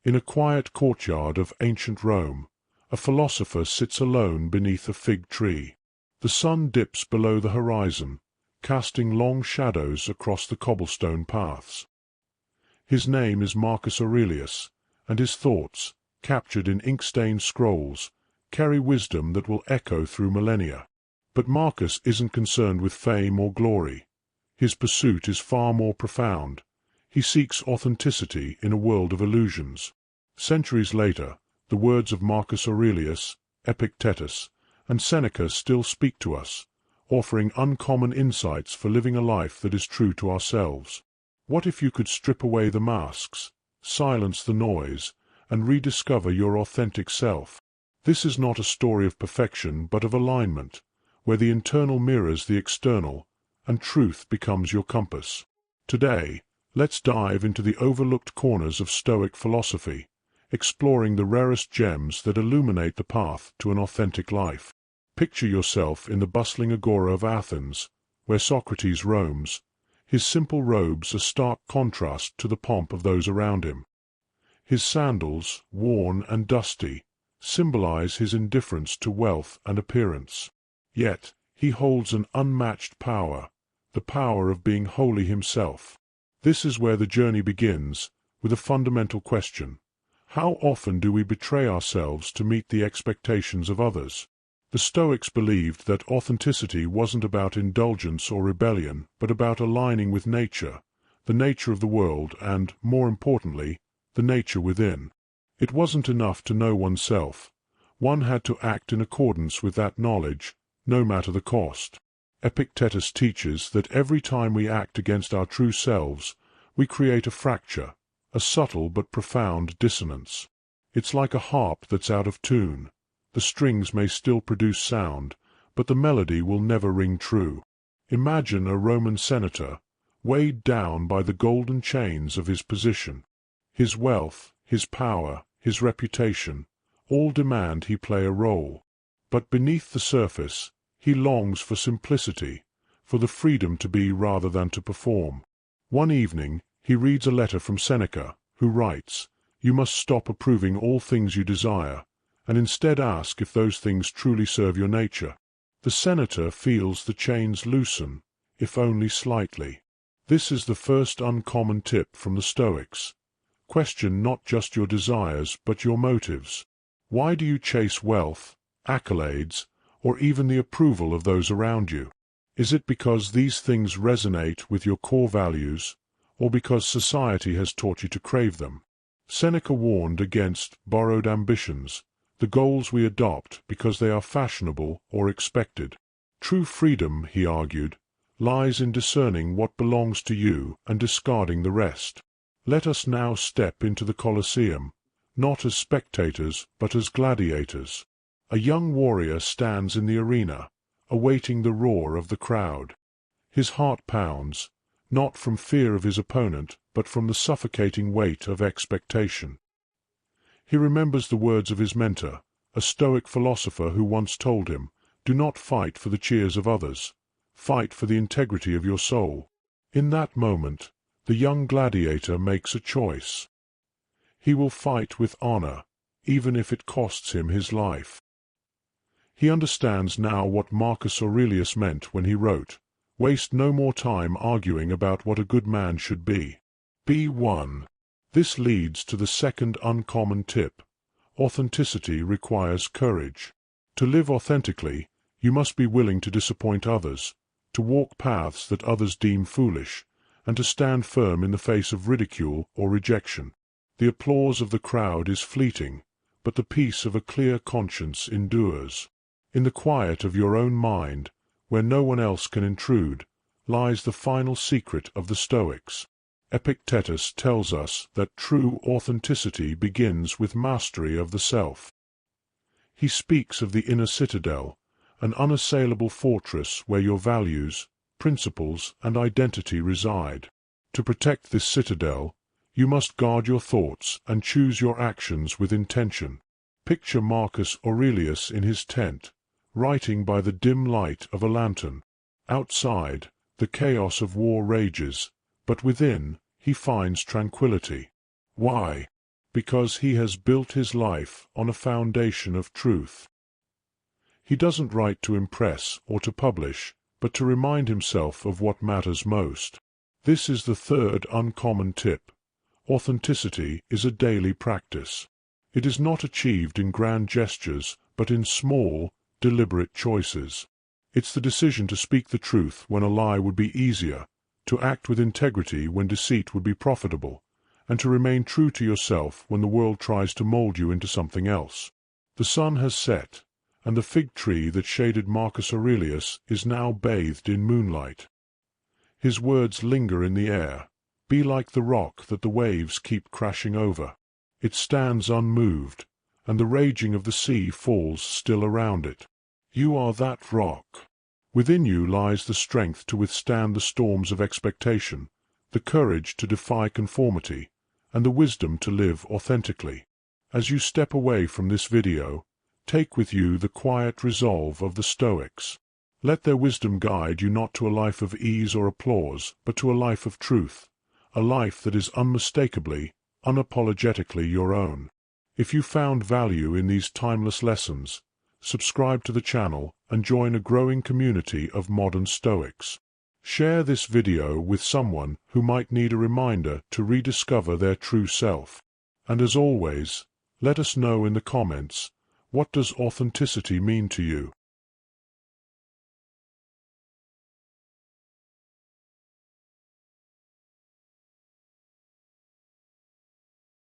In a quiet courtyard of ancient Rome, a philosopher sits alone beneath a fig tree. The sun dips below the horizon, casting long shadows across the cobblestone paths. His name is Marcus Aurelius, and his thoughts, captured in ink-stained scrolls, carry wisdom that will echo through millennia. But Marcus isn't concerned with fame or glory. His pursuit is far more profound. He seeks authenticity in a world of illusions. Centuries later, the words of Marcus Aurelius, Epictetus, and Seneca still speak to us, offering uncommon insights for living a life that is true to ourselves. What if you could strip away the masks, silence the noise, and rediscover your authentic self? This is not a story of perfection but of alignment, where the internal mirrors the external, and truth becomes your compass. Today, let's dive into the overlooked corners of Stoic philosophy, exploring the rarest gems that illuminate the path to an authentic life. Picture yourself in the bustling agora of Athens, where Socrates roams, his simple robes a stark contrast to the pomp of those around him. His sandals, worn and dusty, symbolize his indifference to wealth and appearance. Yet, he holds an unmatched power, the power of being wholly himself. This is where the journey begins, with a fundamental question. How often do we betray ourselves to meet the expectations of others? The Stoics believed that authenticity wasn't about indulgence or rebellion, but about aligning with nature, the nature of the world and, more importantly, the nature within. It wasn't enough to know oneself. One had to act in accordance with that knowledge, no matter the cost. Epictetus teaches that every time we act against our true selves, we create a fracture, a subtle but profound dissonance. It's like a harp that's out of tune. The strings may still produce sound, but the melody will never ring true. Imagine a Roman senator, weighed down by the golden chains of his position. His wealth, his power, his reputation, all demand he play a role. But beneath the surface, he longs for simplicity, for the freedom to be rather than to perform. One evening, he reads a letter from Seneca, who writes, "You must stop approving all things you desire, and instead ask if those things truly serve your nature." The senator feels the chains loosen, if only slightly. This is the first uncommon tip from the Stoics. Question not just your desires, but your motives. Why do you chase wealth, accolades, or even the approval of those around you? Is it because these things resonate with your core values, or because society has taught you to crave them? Seneca warned against borrowed ambitions, the goals we adopt because they are fashionable or expected. True freedom, he argued, lies in discerning what belongs to you and discarding the rest. Let us now step into the Colosseum, not as spectators but as gladiators. A young warrior stands in the arena, awaiting the roar of the crowd. His heart pounds, not from fear of his opponent, but from the suffocating weight of expectation. He remembers the words of his mentor, a Stoic philosopher who once told him, "Do not fight for the cheers of others. Fight for the integrity of your soul." In that moment, the young gladiator makes a choice. He will fight with honor, even if it costs him his life. He understands now what Marcus Aurelius meant when he wrote, "Waste no more time arguing about what a good man should be. Be one." This leads to the second uncommon tip. Authenticity requires courage. To live authentically, you must be willing to disappoint others, to walk paths that others deem foolish, and to stand firm in the face of ridicule or rejection. The applause of the crowd is fleeting, but the peace of a clear conscience endures. In the quiet of your own mind, where no one else can intrude, lies the final secret of the Stoics. Epictetus tells us that true authenticity begins with mastery of the self. He speaks of the inner citadel, an unassailable fortress where your values, principles, and identity reside. To protect this citadel, you must guard your thoughts and choose your actions with intention. Picture Marcus Aurelius in his tent, writing by the dim light of a lantern. Outside, the chaos of war rages, but within, he finds tranquility. Why? because he has built his life on a foundation of truth. He doesn't write to impress or to publish, but to remind himself of what matters most. This is the third uncommon tip. Authenticity is a daily practice. It is not achieved in grand gestures, but in small, deliberate choices. It's the decision to speak the truth when a lie would be easier, to act with integrity when deceit would be profitable, and to remain true to yourself when the world tries to mold you into something else. The sun has set, and the fig tree that shaded Marcus Aurelius is now bathed in moonlight. His words linger in the air. Be like the rock that the waves keep crashing over. It stands unmoved, and the raging of the sea falls still around it. You are that rock. Within you lies the strength to withstand the storms of expectation, the courage to defy conformity, and the wisdom to live authentically. As you step away from this video, take with you the quiet resolve of the Stoics. Let their wisdom guide you not to a life of ease or applause, but to a life of truth, a life that is unmistakably, unapologetically your own. If you found value in these timeless lessons, subscribe to the channel and join a growing community of modern Stoics. Share this video with someone who might need a reminder to rediscover their true self. And as always, let us know in the comments, what does authenticity mean to you?